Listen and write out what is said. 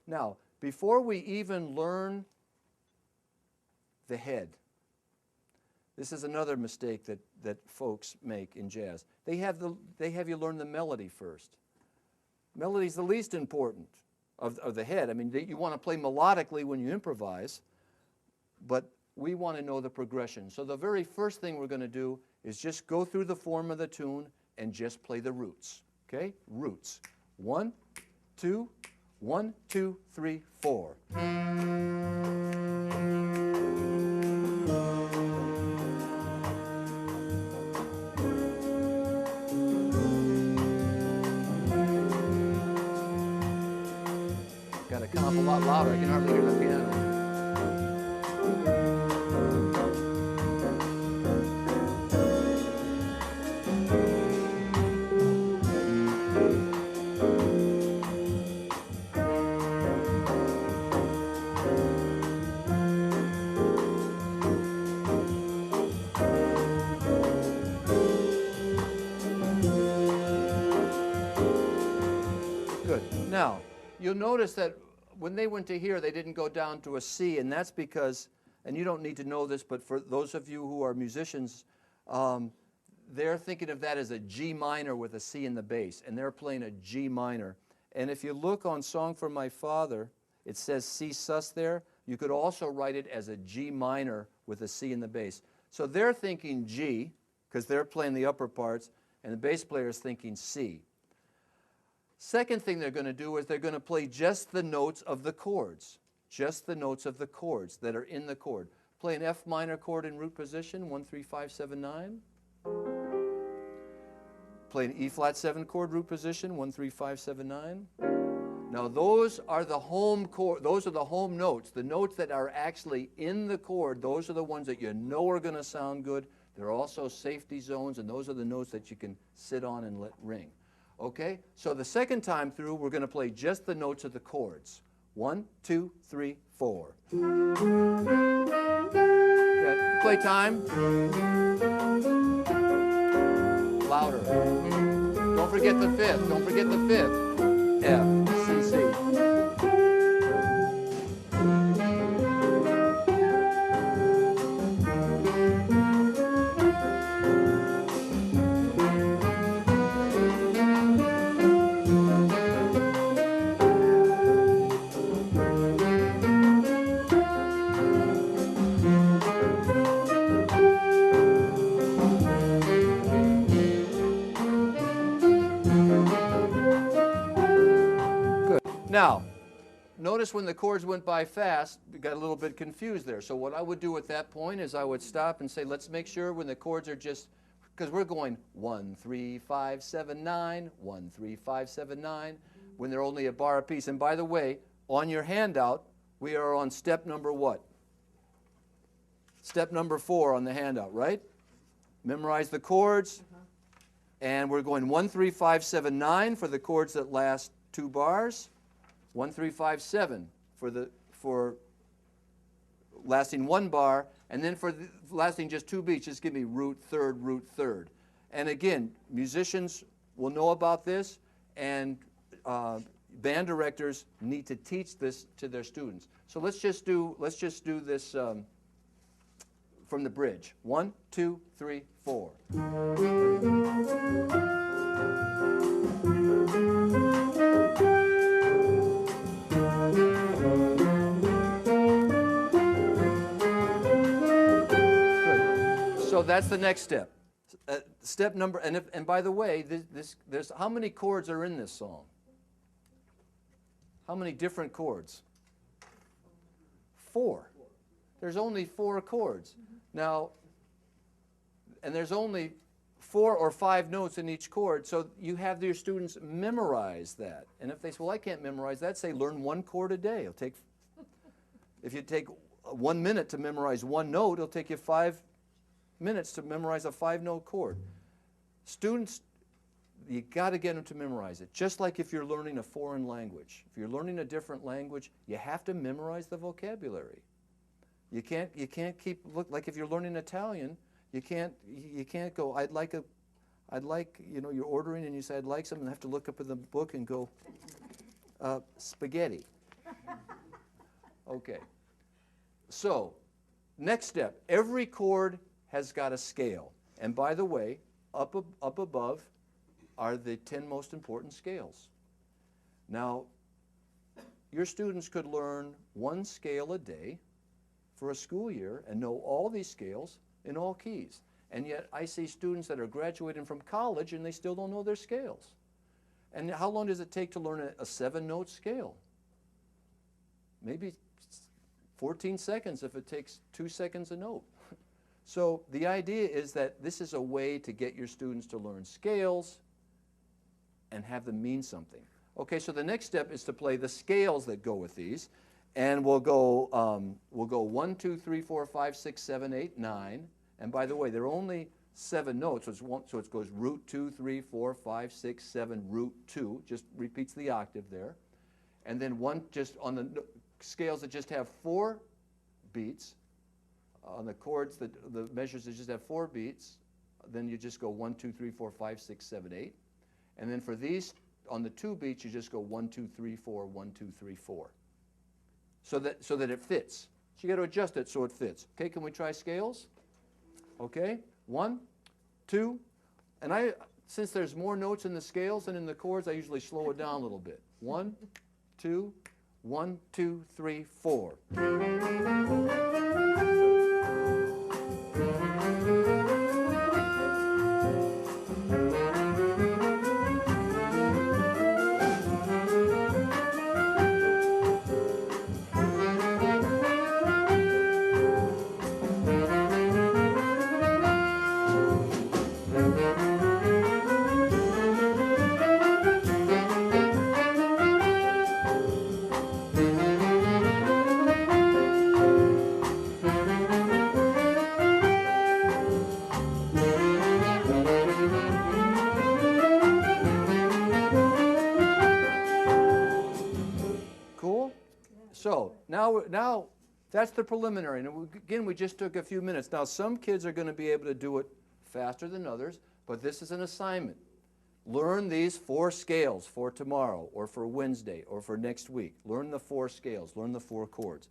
Now, before we even learn the head, this is another mistake that folks make in jazz. They have you learn the melody first. Melody's the least important of the head. I mean, you want to play melodically when you improvise, but we want to know the progression. So the very first thing we're going to do is just go through the form of the tune and just play the roots. Okay? Roots. 1, 2, 1, 2, 3, 4. Got to come up a lot louder. I can hardly hear the piano. Good. Now, you'll notice that when they went to here, they didn't go down to a C, and that's because, and you don't need to know this, but for those of you who are musicians, they're thinking of that as a G minor with a C in the bass, and they're playing a G minor. And if you look on Song for My Father, it says C sus there. You could also write it as a G minor with a C in the bass. So they're thinking G, because they're playing the upper parts, and the bass player is thinking C. Second thing they're going to do is they're going to play just the notes of the chords, just the notes of the chords that are in the chord. Play an F minor chord in root position, 1, 3, 5, 7, 9. Play an E flat 7 chord root position, 1, 3, 5, 7, 9. Now those are the home chord, those are the home notes, the notes that are actually in the chord. Those are the ones that you know are going to sound good. There are also safety zones, and those are the notes that you can sit on and let ring. Okay, so the second time through, we're going to play just the notes of the chords. 1, 2, 3, 4. Okay, play time. Louder. Don't forget the fifth. Don't forget the fifth. F, C, C. Now, notice when the chords went by fast, we got a little bit confused there. So what I would do at that point is I would stop and say, let's make sure when the chords are just, because we're going 1, 3, 5, 7, 9, 1, 3, 5, 7, 9, when they're only a bar apiece. And by the way, on your handout, we are on step number what? Step number 4 on the handout, right? Memorize the chords. And we're going 1, 3, 5, 7, 9 for the chords that last 2 bars. 1, 3, 5, 7 for lasting 1 bar, and then for lasting just 2 beats, just give me root, third. And again, musicians will know about this, and band directors need to teach this to their students. So let's just do this from the bridge. 1, 2, 3, 4. So that's the next step. Step number, and by the way, there's how many chords are in this song? How many different chords? 4. There's only 4 chords. Now, and there's only 4 or 5 notes in each chord, so you have your students memorize that. And if they say, well, I can't memorize that, say learn 1 chord a day. It'll take, if you take 1 minute to memorize 1 note, it'll take you 5 minutes to memorize a 5-note chord. Students, you got to get them to memorize it. Just like if you're learning a foreign language. If you're learning a different language, you have to memorize the vocabulary. You can't like if you're learning Italian, you can't go, I'd like, you know, you're ordering and you say, I'd like something, and have to look up in the book and go, spaghetti. Okay. So, next step, every chord has got a scale. And by the way, up above are the 10 most important scales. Now, your students could learn one scale a day for a school year and know all these scales in all keys. And yet I see students that are graduating from college and they still don't know their scales. And how long does it take to learn a 7-note scale? Maybe 14 seconds if it takes 2 seconds a note. So the idea is that this is a way to get your students to learn scales and have them mean something. Okay, so the next step is to play the scales that go with these. And we'll go 1, 2, 3, 4, 5, 6, 7, 8, 9. And by the way, there are only 7 notes, so it goes root 2, 3, 4, 5, 6, 7, root 2. Just repeats the octave there. And then one just on the scales that just have 4 beats, on the chords, the measures that just have 4 beats, then you just go 1, 2, 3, 4, 5, 6, 7, 8. And then for these, on the 2 beats, you just go 1, 2, 3, 4, 1, 2, 3, 4. So that it fits. So you got to adjust it so it fits. Okay, can we try scales? Okay, 1, 2, and since there's more notes in the scales than in the chords, I usually slow it down a little bit. 1, 2, 1, 2, 3, 4. Cool? So now that's the preliminary. And again, we just took a few minutes. Now some kids are going to be able to do it faster than others, but this is an assignment. Learn these 4 scales for tomorrow or for Wednesday or for next week. Learn the 4 scales. Learn the 4 chords.